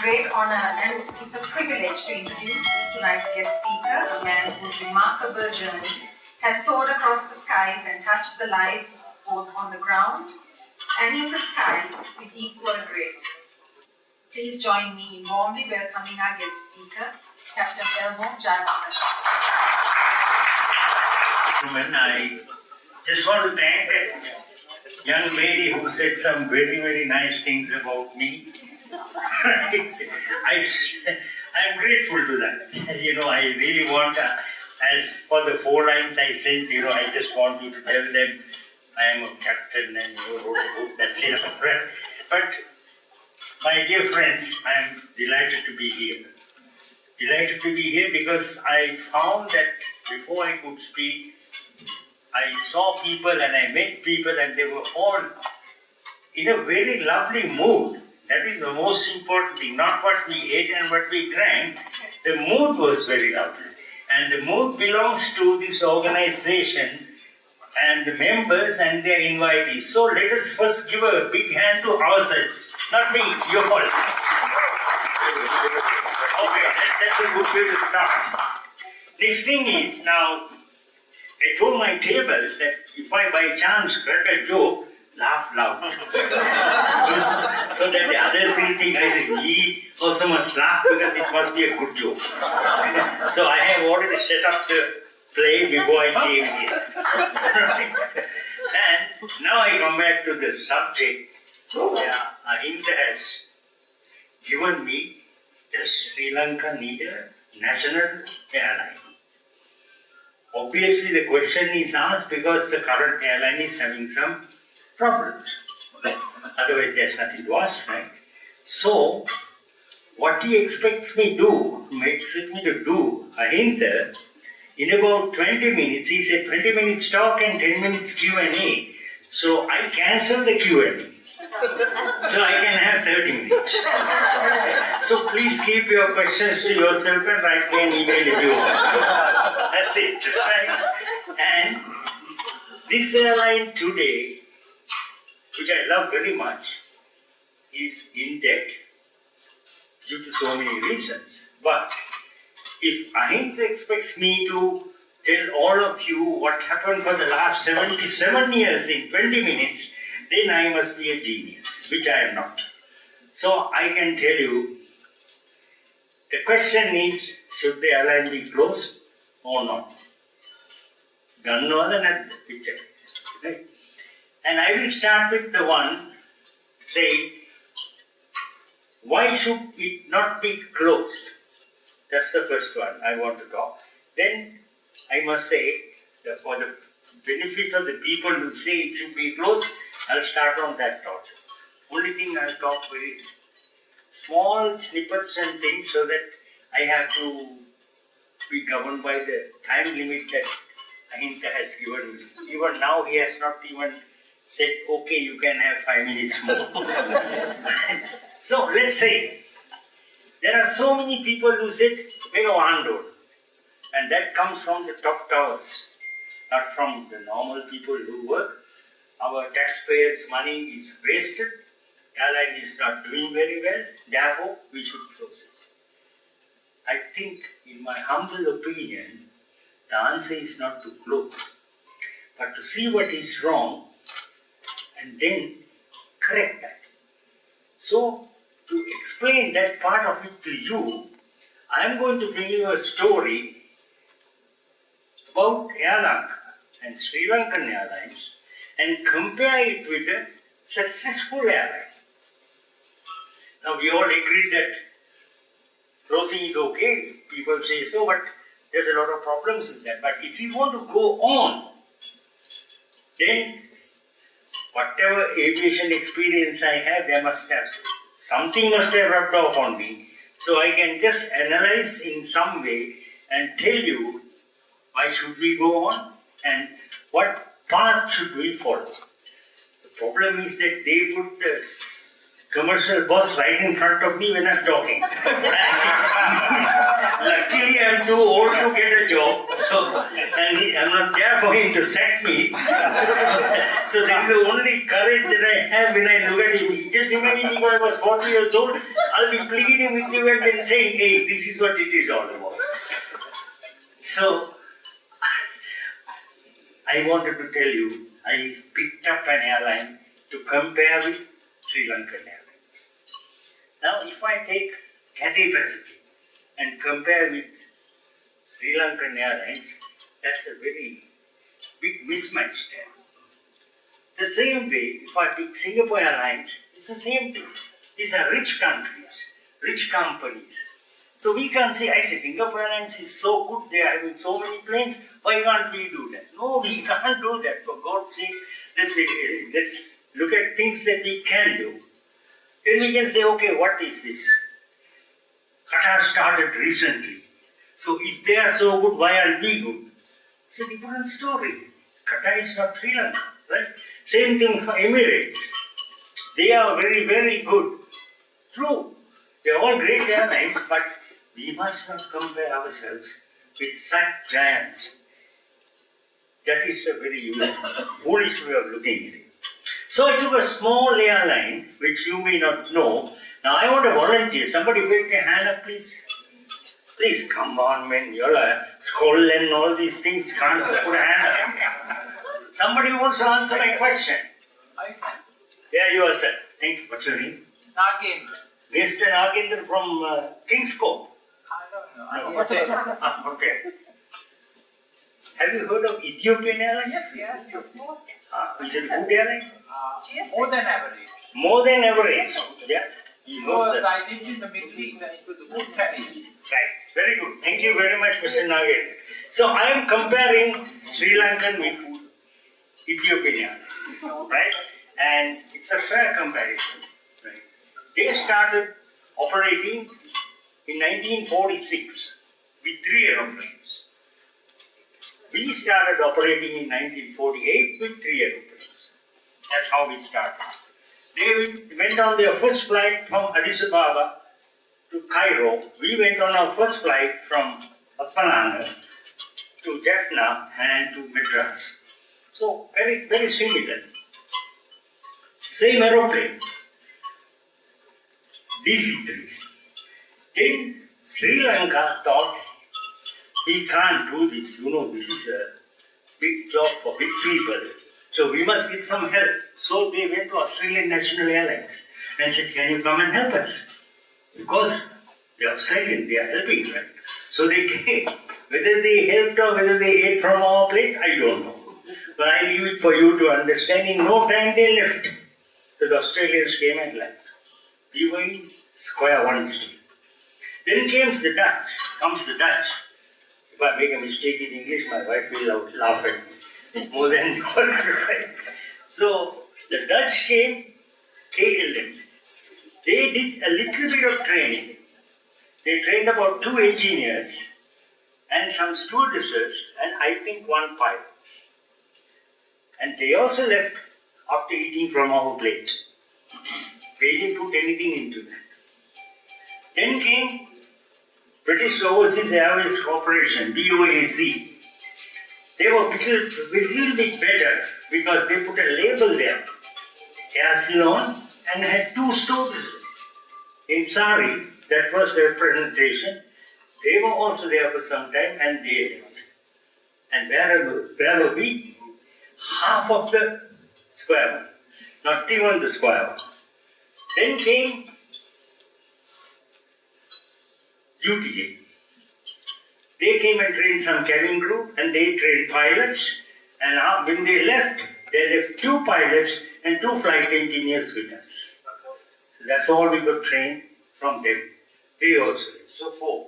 great honor and it's a privilege to introduce tonight's guest speaker, a man whose remarkable journey has soared across the skies and touched the lives both on the ground and in the sky with equal grace. Please join me in warmly welcoming our guest speaker, Captain Elmo Jayawardene. I just want to thank that young lady who said some very, very nice things about me. I'm grateful to that. I really want, as for the 4 lines I sent, I just want you to tell them I am a captain and you wrote a book, that's enough. But, my dear friends, I am delighted to be here. Delighted to be here because I found that before I could speak, I saw people and I met people and they were all in a very lovely mood. That is the most important thing, not what we ate and what we drank. The mood was very lovely. And the mood belongs to this organization and the members and their invitees. So let us first give a big hand to ourselves. Not me, you all. Okay, that's a good way to start. Next thing is, now, I told my table that if I by chance crack a joke, laugh loud. So that the others will think I said, he also must laugh because it must be a good joke. So I have already set up the play before I came here. And now I come back to the subject. Ahinta has given me, does Sri Lanka need a national airline? Obviously the question is asked because the current airline is having some problems. Otherwise there's nothing to ask, right? So, what he expects me to do, Ahinta, in about 20 minutes, he said 20 minutes talk and 10 minutes Q&A. So I cancelled the Q&A. So I can have 30 minutes. So please keep your questions to yourself and write me an email if you want. That's it, right? And this airline today, which I love very much, is in debt due to so many reasons. But if Ahinta expects me to tell all of you what happened for the last 77 years in 20 minutes, then I must be a genius, which I am not. So I can tell you, the question is, should the airline be closed or not? None other than the picture. Right? And I will start with the one saying, why should it not be closed? That's the first one I want to talk. Then I must say, that for the benefit of the people who say it should be closed, I'll start on that thought. Only thing I'll talk very small snippets and things so that I have to be governed by the time limit that Ahinta has given me. Even now he has not even said, okay, you can have 5 minutes more. So let's say, there are so many people who said, Mega Vandod. And that comes from the top towers, not from the normal people who work. Our taxpayers' money is wasted. Airline is not doing very well. Therefore, we should close it. I think, in my humble opinion, the answer is not to close, but to see what is wrong and then correct that. So, to explain that part of it to you, I am going to bring you a story about Air Lanka and Sri Lankan Airlines and compare it with a successful airline. Now we all agreed that closing is okay. People say so, but there's a lot of problems in that. But if you want to go on, then whatever aviation experience I have, there must have something must have rubbed off on me. So I can just analyze in some way and tell you why should we go on and what path should we follow. The problem is that they put the commercial boss right in front of me when I'm talking. Luckily, I'm too old to get a job, and I'm not there for him to sack me. So that is the only courage that I have when I look at him. Just imagine if I was 40 years old, I'll be pleading with you and then saying, hey, this is what it is all about. So, I wanted to tell you, I picked up an airline to compare with Sri Lankan Airlines. Now, if I take Cathay Pacific and compare with Sri Lankan Airlines, that's a very big mismatch there. The same way, if I pick Singapore Airlines, it's the same thing. These are rich countries, rich companies. So we can't say, I say Singapore Airlines is so good, they are having so many planes, why can't we do that? No, we can't do that. For God's sake, let's look at things that we can do. Then we can say, okay, what is this? Qatar started recently. So if they are so good, why aren't we good? It's a different story. Qatar is not Sri Lanka, right? Same thing for Emirates. They are very, very good. True. They are all great airlines, but we must not compare ourselves with such giants. That is a very foolish way of looking at it. So I took a small airline, which you may not know. Now I want to volunteer. Somebody raise their hand up, please. Please, come on, man. You're a SKAL and all these things. Can't put a hand up. Somebody wants to answer my question. Yeah, you are, sir. Thank you. What's your name? Nagendra. Mr. Nagendra from King's Cove. I don't know. No. Okay. Have you heard of Ethiopian Airlines? Yes, of course. Is it a good airline? More than average. More than average. Yeah. You know, Because sir. I lived in the Middle East and it was a good carriage. Right. Very good. Thank you very much, Mr. Nagendra. So I am comparing Sri Lankan with Ethiopian Airlines. Right? And it's a fair comparison. Right? They started operating in 1946 with 3 aeroplanes. We started operating in 1948 with 3 aeroplanes. That's how we started. They went on their first flight from Addis Ababa to Cairo. We went on our first flight from Penang to Jaffna and to Madras. So very, very similar. Same aeroplane, DC-3. Then Sri Lanka thought, we can't do this. You know, this is a big job for big people. So we must get some help. So they went to Australian National Airlines and said, can you come and help us? Because they're Australian, they are helping, right? So they came. Whether they helped or whether they ate from our plate, I don't know. But I leave it for you to understand. In no time they left. So the Australians came and left. We were in square one still. Then comes the Dutch. If I make a mistake in English, my wife will laugh at me more than right? So the Dutch came, KLM. They did a little bit of training. They trained about 2 engineers and some stewardesses and I think 1 pilot. And they also left after eating from our plate. They didn't put anything into that. Then came British Overseas Airways Corporation, BOAC. They were a little bit better because they put a label there, Air Ceylon, and had 2 stores in Sari. That was their presentation. They were also there for some time and they left. And where were we? Half of the square one, not even the square one. Then came UTA. They came and trained some cabin crew and they trained pilots. And when they left 2 pilots and 2 flight engineers with us. So that's all we could train from them. They also left. So 4.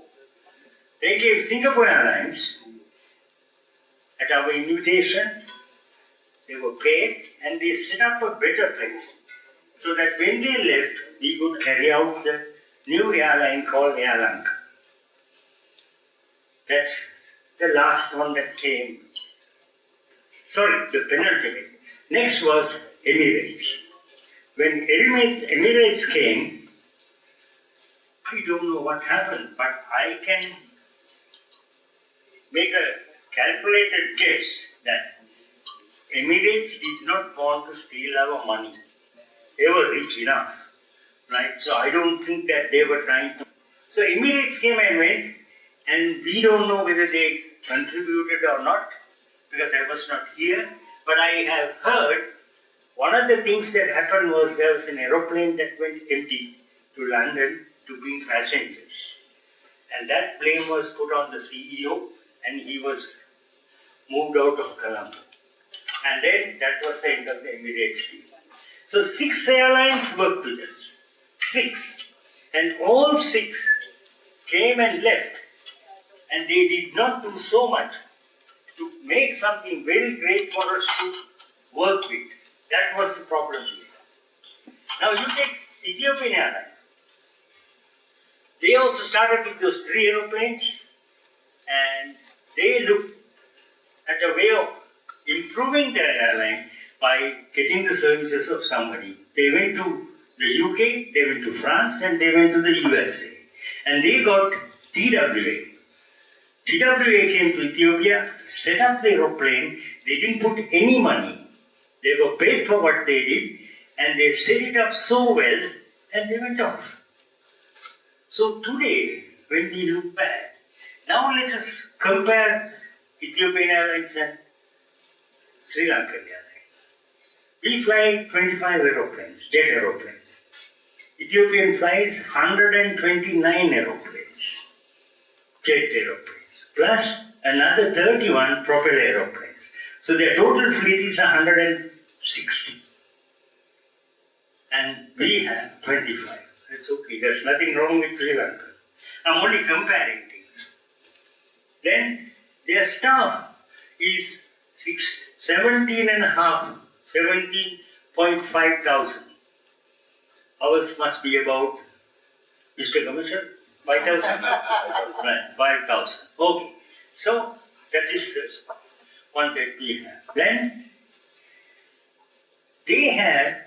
They came Singapore Airlines at our invitation. They were paid and they set up a better place so that when they left, we could carry out the new airline called Sri Lanka. That's the last one that came. Sorry, the penultimate. Next was Emirates. when Emirates came, I don't know what happened, but I can make a calculated guess that Emirates did not want to steal our money. They were rich enough, right? So I don't think that they were trying to. So Emirates came and went, and we don't know whether they contributed or not, because I was not here. But I have heard one of the things that happened was there was an aeroplane that went empty to London to bring passengers. And that plane was put on the CEO, and he was moved out of Colombo. And then that was the end of the Emirates deal. So 6 airlines worked with us. 6. And all 6 came and left. And they did not do so much to make something very great for us to work with. That was the problem here. Now you take Ethiopian Airlines. They also started with those 3 aeroplanes, and they looked at a way of improving their airline by getting the services of somebody. They went to the UK, they went to France, and they went to the USA. And they got TWA. TWA came to Ethiopia, set up the aeroplane. They didn't put any money. They were paid for what they did, and they set it up so well, and they went off. So today, when we look back, now let us compare Ethiopian Airlines and Sri Lankan Airlines. We fly 25 aeroplanes, jet aeroplanes. Ethiopian flies 129 aeroplanes, jet aeroplanes, plus another 31 propeller aeroplanes. So their total fleet is 160. And we have 25. That's okay. There's nothing wrong with Sri Lanka. I'm only comparing things. Then their staff is 17.5 thousand. Ours must be about, Mr. Commissioner, 5,000? Right, 5,000. Okay. So that is one that we have. Then they had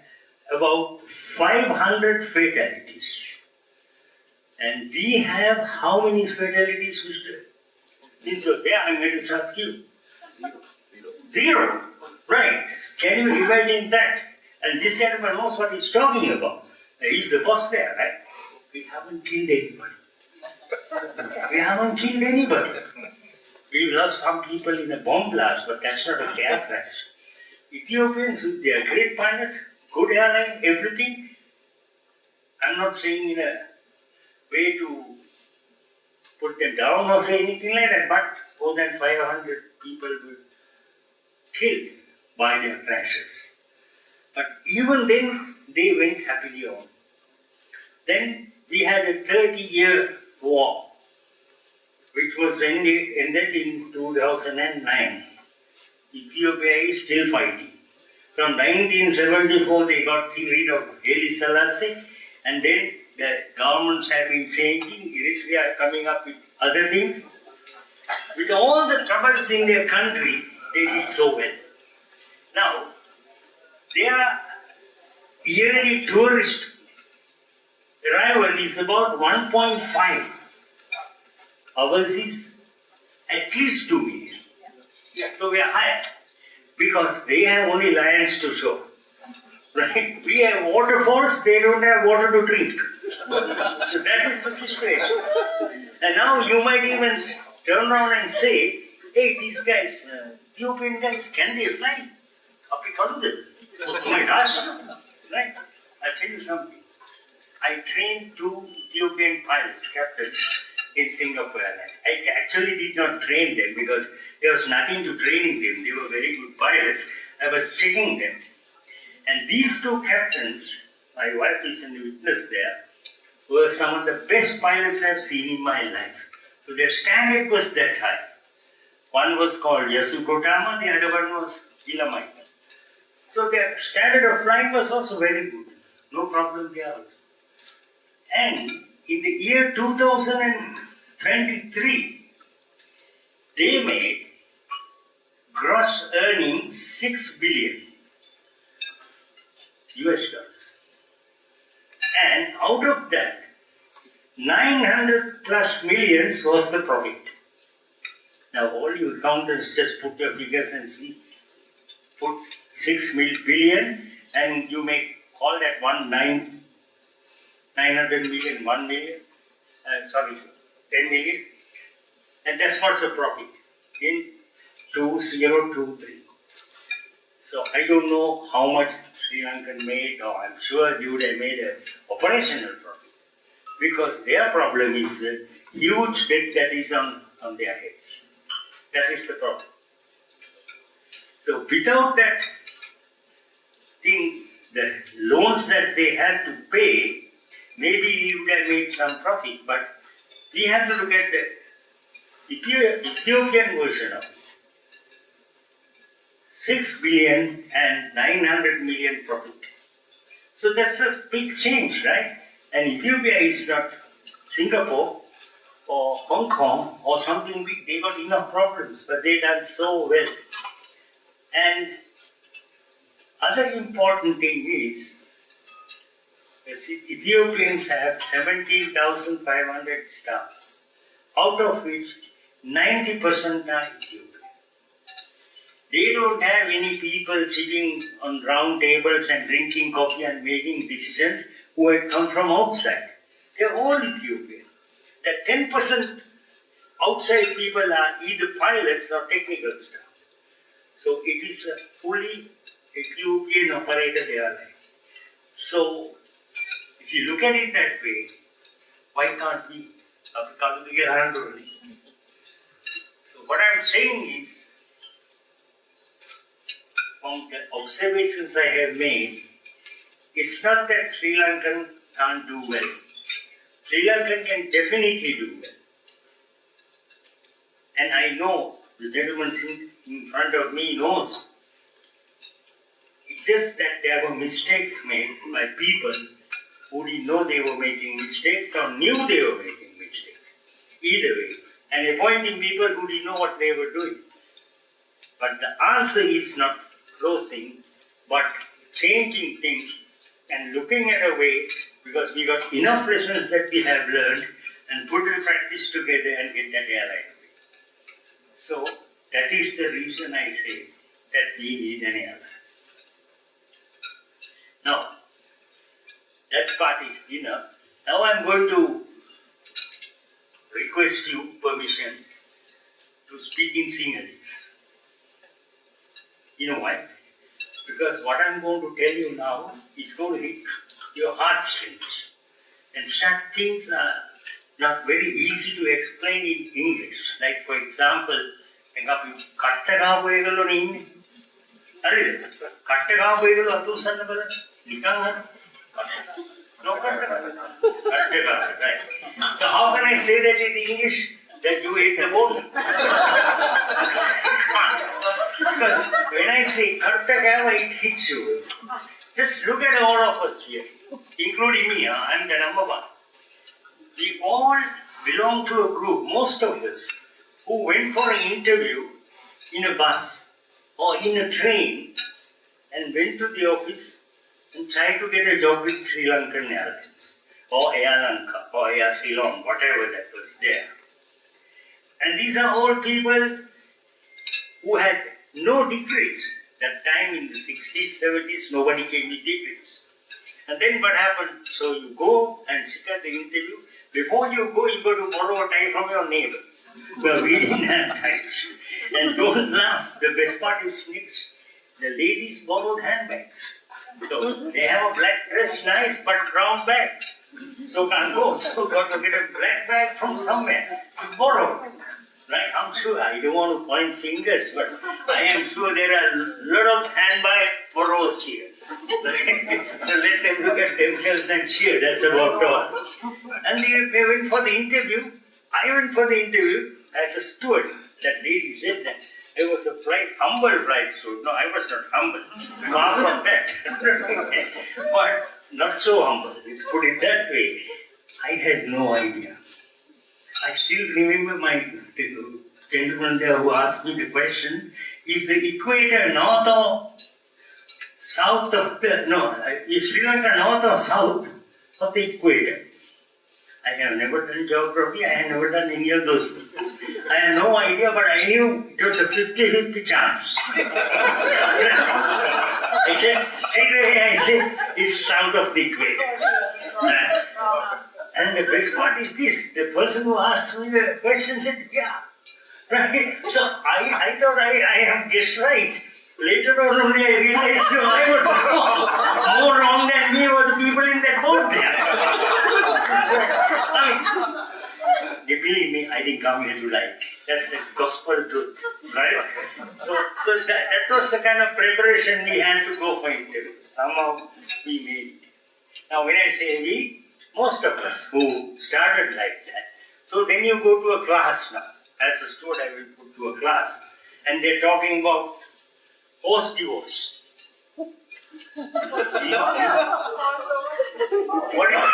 about 500 fatalities. And we have how many fatalities, Mr.? Since you're there, I'm going to ask you. Zero. Right. Can you imagine that? And this gentleman knows what he's talking about. He's the boss there, right? We haven't killed anybody. We haven't killed anybody. We lost some people in a bomb blast, but that's not a car crash. Ethiopians, they are great pilots, good airline, everything. I'm not saying in a way to put them down or say anything like that, but more than 500 people were killed by their crashes. But even then, they went happily on. Then we had a 30-year war, which was ended in 2009. Ethiopia is still fighting. From 1974, they got rid of Haile Selassie, and then the governments have been changing. Eritrea coming up with other things. With all the troubles in their country, they did so well. Now, their yearly tourist arrival is about 1.5. Ours is at least 2 million. So we are higher because they have only lions to show. Right? We have waterfalls, they don't have water to drink. So that is the situation. And now you might even turn around and say, hey, these guys, Ethiopian guys, can they fly? You might ask, right? I'll tell you something. I trained 2 Ethiopian pilots, captains, in Singapore Airlines. I actually did not train them because there was nothing to training them. They were very good pilots. I was checking them. And these 2 captains, my wife is a witness there, were some of the best pilots I've seen in my life. So their standard was that high. One was called Yasukotama, the other one was Ilamai. So their standard of flying was also very good. No problem there also. And in the year 2023, they made gross earnings $6 billion US. And out of that, 900 plus millions was the profit. Now all you accountants just put your figures and see. Put 6 billion and you may call that 900 million, 1 million, 10 million. And that's what's the profit in 2023. So I don't know how much Sri Lankan made, or I'm sure they would have made an operational profit. Because their problem is a huge debt that is on their heads. That is the problem. So without that thing, the loans that they had to pay, maybe we would have made some profit, but we have to look at the Ethiopian version of it. 6 billion and 900 million profit. So that's a big change, right? And Ethiopia is not Singapore or Hong Kong or something big. They got enough problems, but they done so well. And other important thing is, Ethiopians have 17,500 staff, out of which 90% are Ethiopian. They don't have any people sitting on round tables and drinking coffee and making decisions who had come from outside. They're all Ethiopian. That 10% outside people are either pilots or technical staff. So it is a fully Ethiopian operated airline. So if you look at it that way, why can't we? So what I'm saying is, from the observations I have made, it's not that Sri Lankan can't do well. Sri Lankan can definitely do well. And I know, the gentleman in front of me knows, it's just that there were mistakes made by people who didn't know they were making mistakes or knew they were making mistakes. Either way. And appointing people who didn't know what they were doing. But the answer is not closing, but changing things and looking at a way, because we got enough lessons that we have learned and put in practice together and get that airline. So that is the reason I say that we need an airline. Now, that part is enough. Now I'm going to request you permission to speak in Sinhalese. You know why? Because what I'm going to tell you now is going to hit your heartstrings. And such things are not very easy to explain in English. Like, for example, right. So how can I say that in English? That you hit the ball. Because when I say Kartagava, it hits you. Just look at all of us here, including me, I'm the number one. We all belong to a group, most of us, who went for an interview in a bus or in a train and went to the office and tried to get a job with Sri Lankan Airlines or Air Lanka or Air Ceylon, whatever that was there. And these are all people who had no degrees. That time in the 60s, 70s, nobody came with degrees. And then what happened? So you go and sit at the interview. Before you go, you got to borrow a tie from your neighbor. Well, we didn't have ties. And don't laugh. The best part is next. The ladies borrowed handbags. So they have a black dress, nice, but brown bag. So can't go. So got to get a black bag from somewhere. So borrow. Right? I'm sure, I don't want to point fingers, but I am sure there are a lot of handbag borrows here. So let them look at themselves and cheer, that's about all. And they went for the interview. I went for the interview as a steward. That lady said that I was a humble flight steward. No, I was not humble. Far from that. But not so humble, let's put it that way. I had no idea. I still remember the gentleman there who asked me the question, is the equator north or south of is Sri Lanka north or south? of the equator. I have never done geography, I have never done any of those things. I had no idea, but I knew it was a 50-50 chance. I said, it's south of the equator. And the best part is this, the person who asked me the question said, yeah. Right? So I thought I have guessed right. Later on only I realized, no, I was wrong. More wrong than me were the people in that boat there. Believe me, I didn't come here to lie. That's the gospel truth, right? So that was the kind of preparation we had to go for interview. Somehow we made it. Now when I say we, most of us who started like that. So then you go to a class now. As a student, I will put to a class. And they're talking about post divorce. What is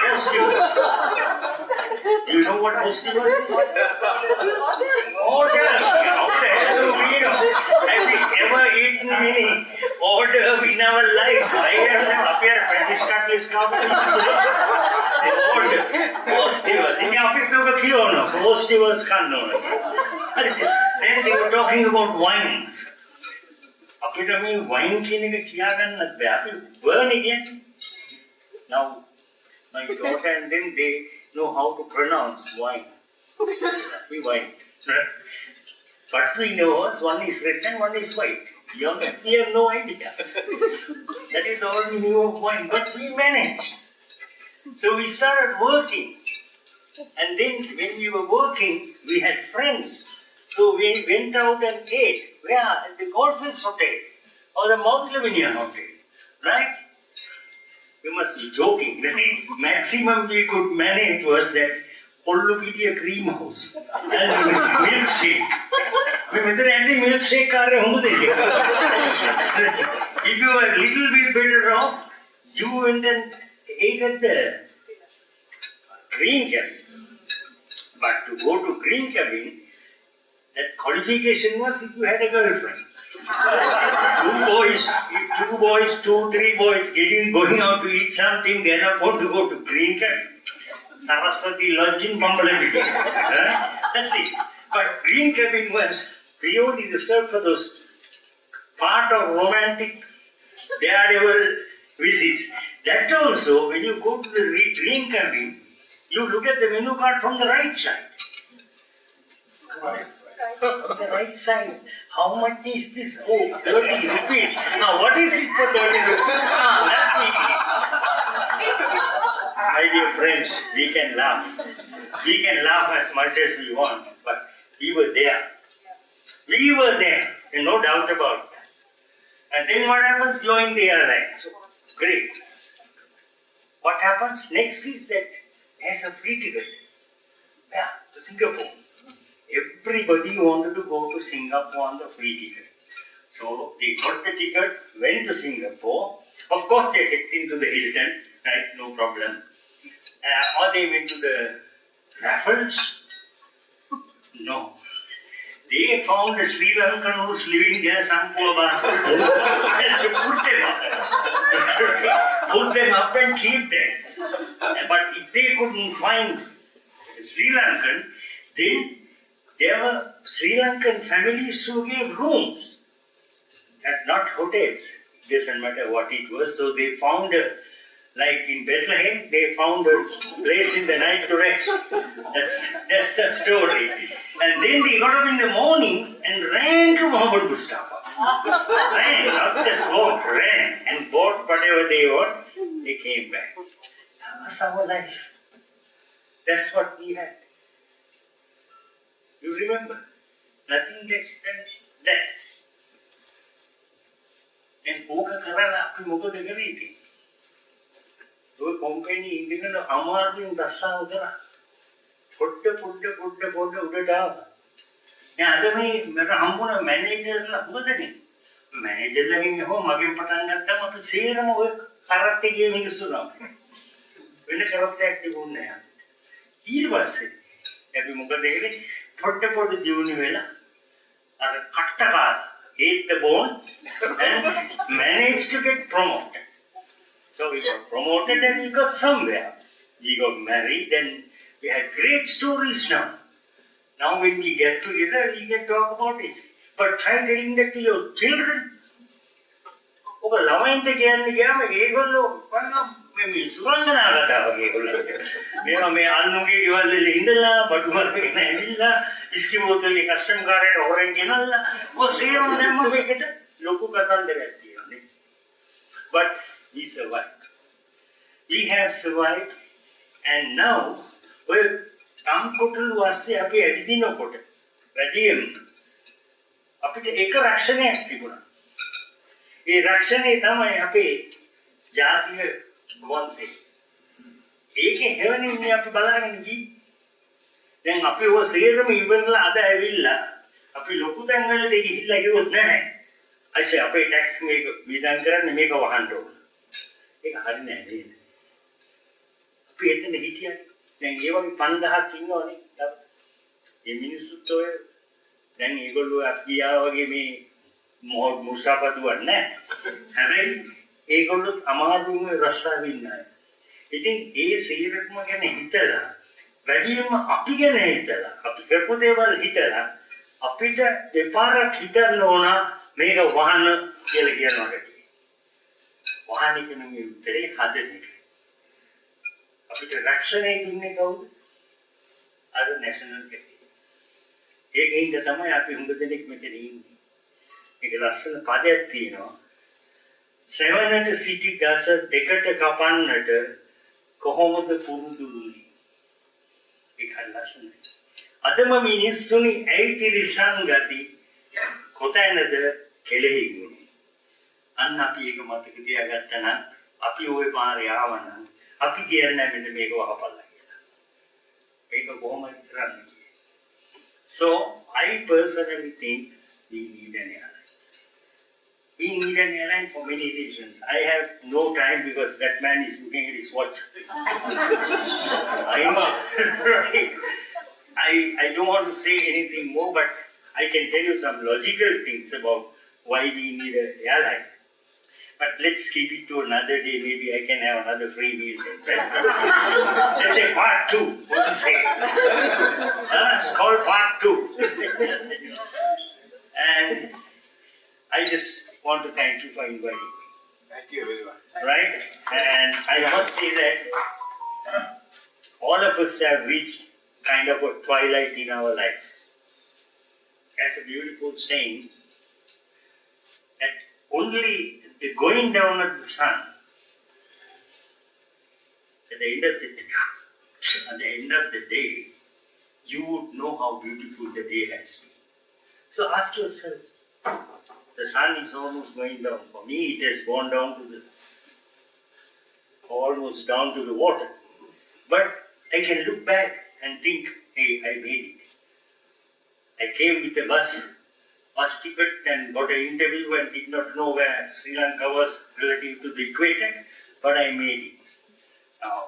post divorce? Do you know what post divorce is? Order. How the hell do we know? Have we ever eaten any order in our lives? I have never appeared at this country's company. Order. Post divorce. Post divorce can't know. Then they were talking about wine. After me, wine burn again. Now, my daughter and them, they know how to pronounce wine. We wine. But we know one is red and one is white. We have no idea. That is all we knew of wine. But we managed. So we started working. And then when we were working, we had friends. So we went out and ate. Where? At the Golfers Hotel or the Mount Lavinia Hotel. Right? We must be joking, right? Maximum we could manage was that Pollupedia cream house and milkshake. We went there and the milkshake. If you were a little bit better off, you went and ate at the green cabin. But to go to green cabin, that qualification was if you had a girlfriend. Two, three boys going out to eat something, they are not going to go to green cabin. Saraswati Lodge in Bambalapiti. That's it. But green cabin was purely reserved for those part of romantic, daredevil visits. That also, when you go to the green cabin, you look at the menu card from the right side. The right side. How much is this? Oh, 30 rupees. Now, what is it for 30 rupees? My dear friends, we can laugh. We can laugh as much as we want, but we were there. We were there, and no doubt about that. And then what happens? You're in the airline. So, great. What happens next is that there's a free ticket. Yeah, to Singapore. Everybody wanted to go to Singapore on the free ticket. So they got the ticket, went to Singapore. Of course, they checked into the Hilton, right? No problem. Or they went to the Raffles. No. They found a Sri Lankan who's living there, some poor bastard, has to put them up and keep them. But if they couldn't find a Sri Lankan, then there were Sri Lankan families who gave rooms, not hotels. It doesn't matter what it was. So they found, like in Bethlehem, they found a place in the night to rest. That's the story. And then they got up in the morning and ran to Muhammad Mustafa. Ran, not just walked, ran and bought whatever they want. They came back. That was our life. That's what we had. You remember? Nothing less than that. And Oka Karala Moka the Gariti. So company in the Amarvin Dasa Udara. Put the down. Now, other way, Hamuna manager la Hudani. Manager living home, Magim Patanga, to say them work, Karate gaming is Sudan. When the corrupt active on there. He was it. Every Mukadegri, put the Junivella, or Kattaka, ate the bone, and managed to get promoted. So we got promoted and we got somewhere. we got married, and we had great stories now. Now when we get together, we can talk about it. But try telling that to your children. ඔබ ළමයින්ට කියන්නේ ගියාම ඒගොල්ලෝ මේ සුරංගනා කතා වගේ ඒගොල්ලෝ. මේවා මේ අන්නුගේ ගෙවල් වල ඉඳලා බඩු වර්ගගෙන ඇවිල්ලා ඉස්කිමෝතේ කස්ටම් කාර්යයට හොරෙන් ගෙනල්ලා ඔය සේරම දැම්ම මේකට ලොකු කතන්දරයක් තියෙනවා. But we survived. We have survived, and now ඔය කම්කොටල් වාස්සේ අපි ඇවිදිනකොට වැඩියෙන් අපිට එක රක්ෂණයක් තිබුණා. ඒ රක්ෂණය තමයි අපේ ජාතික ගොන්සේ. ඒකේ හැවණින්නේ අපි බලාගෙන ගියේ. දැන් අපි ඔය සේරම ඉවරලා අද ඇවිල්ලා අපි ලොකු තැන් වලට ගිහිල්ලා ගියොත් නැහැ. අයිසේ අපේ ටැක්ස් මේක වියදම් කරන්නේ මේක වහන්න ඕන. ඒක හරියන්නේ නැහැ නේද? අපි එතන හිටියා. දැන් ඒ වගේ 5000ක් ඉන්නවනේ. මේ මිනිස්සුත් ඔය දැන් ඒගොල්ලෝ අපියා වගේ මේ මුස්තාපදුවක් නැහැ. හැබැයි ඒගොල්ලොත් අමාරුම රස්සාවෙ ඉන්නවා. ඉතින් ඒ සීරක්ම ගැන හිතලා වැඩියෙන්ම අපි ගැන හිතලා අපි කරපු දේවල් හිතලා අපිට දෙපාරක් හිතන්න ඕන මේක වහන්න කියලා කියනවාට. වහන්න කියන මේ උත්තරේ හදන එක. අපිට රක්ෂණය දුන්නේ කවුද? අර නැෂනල් කැපිටල්. ඒකින්ද තමයි අපි හුඟ දෙනෙක් මෙතන ඉන්නේ. ඒක ලස්සන පදයක් තියෙනවා. සෙවනට සිටි ගස දෙකට කපන්නට කොහොමද පුරුදුුනේ? ඒක ලස්සනයි. අදම මිනිස්සුනි ඇයි තිරිසන් ගති කොතැනද කෙලෙහි ගුනේ? අන්න අපි ඒක මතක තියාගත්තා නම් අපි ওই පාරේ ආවනම් අපි කියන්නේ මෙන්න මේක වහපල්ලා කියලා. ඒක කොහොමද කරන්නේ? So I personally think we need an airline. We need an airline for many reasons. I have no time because that man is looking at his watch. I don't want to say anything more, but I can tell you some logical things about why we need an airline. But let's keep it to another day. Maybe I can have another free meal. Let's say part 2. What do you say? It's called part 2. And I just want to thank you for inviting me. Thank you very much. Right? And I must say that all of us have reached kind of a twilight in our lives. That's a beautiful saying that only the going down of the sun at the end of the day, you would know how beautiful the day has been. So ask yourself, the sun is almost going down. For me, it has gone down to almost down to the water. But I can look back and think, hey, I made it. I came with a bus ticket and got an interview and did not know where Sri Lanka was relative to the equator, but I made it. Now,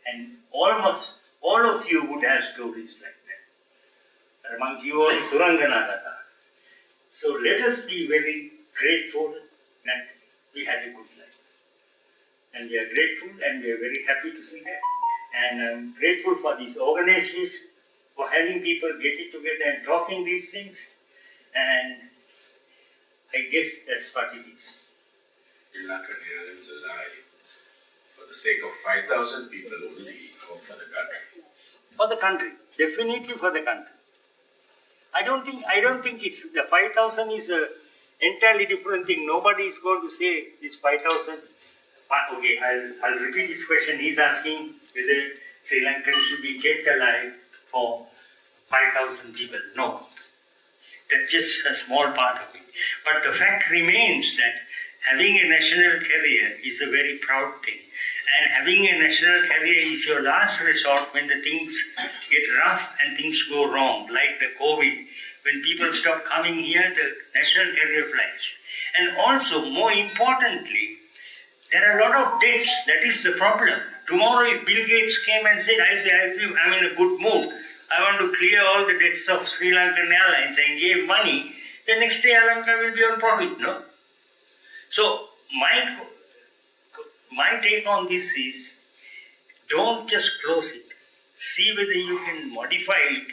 and almost all of you would have stories like that. Among you all, Surangana Kata. So let us be very grateful that we had a good life. And we are grateful and we are very happy to see that. And I'm grateful for these organizations for having people getting together and talking these things. And I guess that's what it is. Sri Lankan Airlines alive for the sake of 5,000 people only or for the country? For the country, definitely for the country. I don't think it's the 5,000 is a entirely different thing. Nobody is going to say this 5,000. Okay, I'll repeat this question. He's asking whether Sri Lankans should be kept alive for 5,000 people. No, that's just a small part of it. But the fact remains that having a national carrier is a very proud thing. And having a national carrier is your last resort when the things get rough and things go wrong, like the COVID. When people stop coming here, the national carrier flies. And also, more importantly, there are a lot of debts. That is the problem. Tomorrow, if Bill Gates came and said, I'm in a good mood, I want to clear all the debts of Sri Lankan Airlines and gave money, the next day Sri Lanka will be on profit, no? So, my take on this is, don't just close it. See whether you can modify it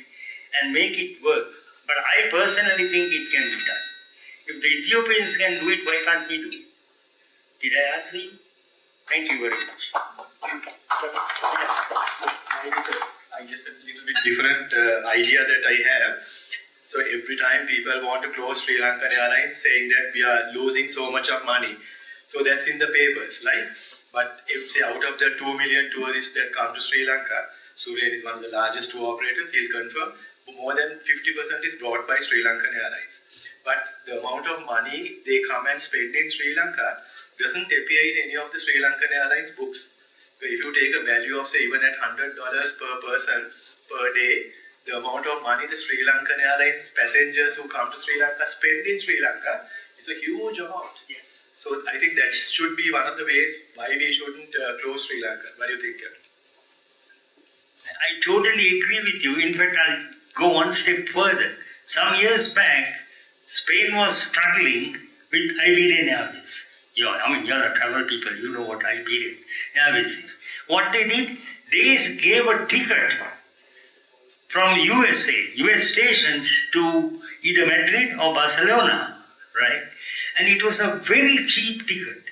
and make it work. But I personally think it can be done. If the Ethiopians can do it, why can't we do it? Did I answer you? Thank you very much. I guess a little bit different idea that I have. So every time people want to close Sri Lankan Airlines saying that we are losing so much of money. So that's in the papers, right? But if say out of the 2 million tourists that come to Sri Lanka, Surya is one of the largest tour operators, he'll confirm more than 50% is brought by Sri Lankan Airlines. But the amount of money they come and spend in Sri Lanka doesn't appear in any of the Sri Lankan Airlines books. So if you take a value of say even at $100 per person per day, the amount of money the Sri Lankan Airlines passengers who come to Sri Lanka spend in Sri Lanka is a huge amount. Yes. So I think that should be one of the ways why we shouldn't close Sri Lanka. What do you think, Capt? I totally agree with you. In fact, I'll go one step further. Some years back, Spain was struggling with Iberian Airways. You're a travel people, you know what Iberian Airways is. What they did, they gave a ticket from US stations to either Madrid or Barcelona, right? And it was a very cheap ticket,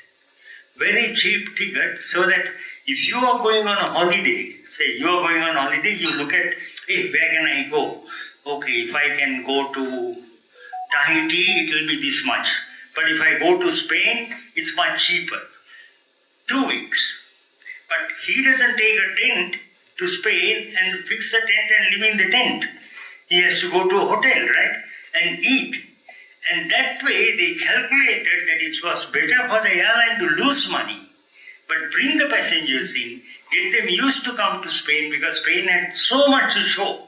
so that if you are going on a holiday, you look at, hey, where can I go? Okay, if I can go to Tahiti, it will be this much. But if I go to Spain, it's much cheaper. 2 weeks. But he doesn't take a tent to Spain and fix a tent and live in the tent. He has to go to a hotel, right? And eat. And that way they calculated that it was better for the airline to lose money, but bring the passengers in, get them used to come to Spain because Spain had so much to show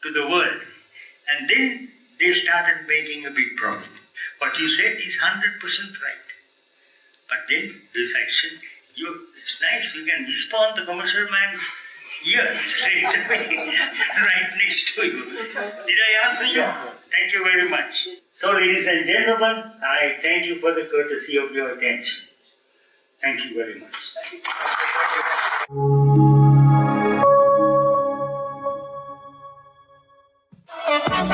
to the world. And then they started making a big profit. What you said is 100% right. But then this action, it's nice, you can whisper on the commercial man's ear straight away, right next to you. Did I answer you? Thank you very much. So, ladies and gentlemen, I thank you for the courtesy of your attention. Thank you very much.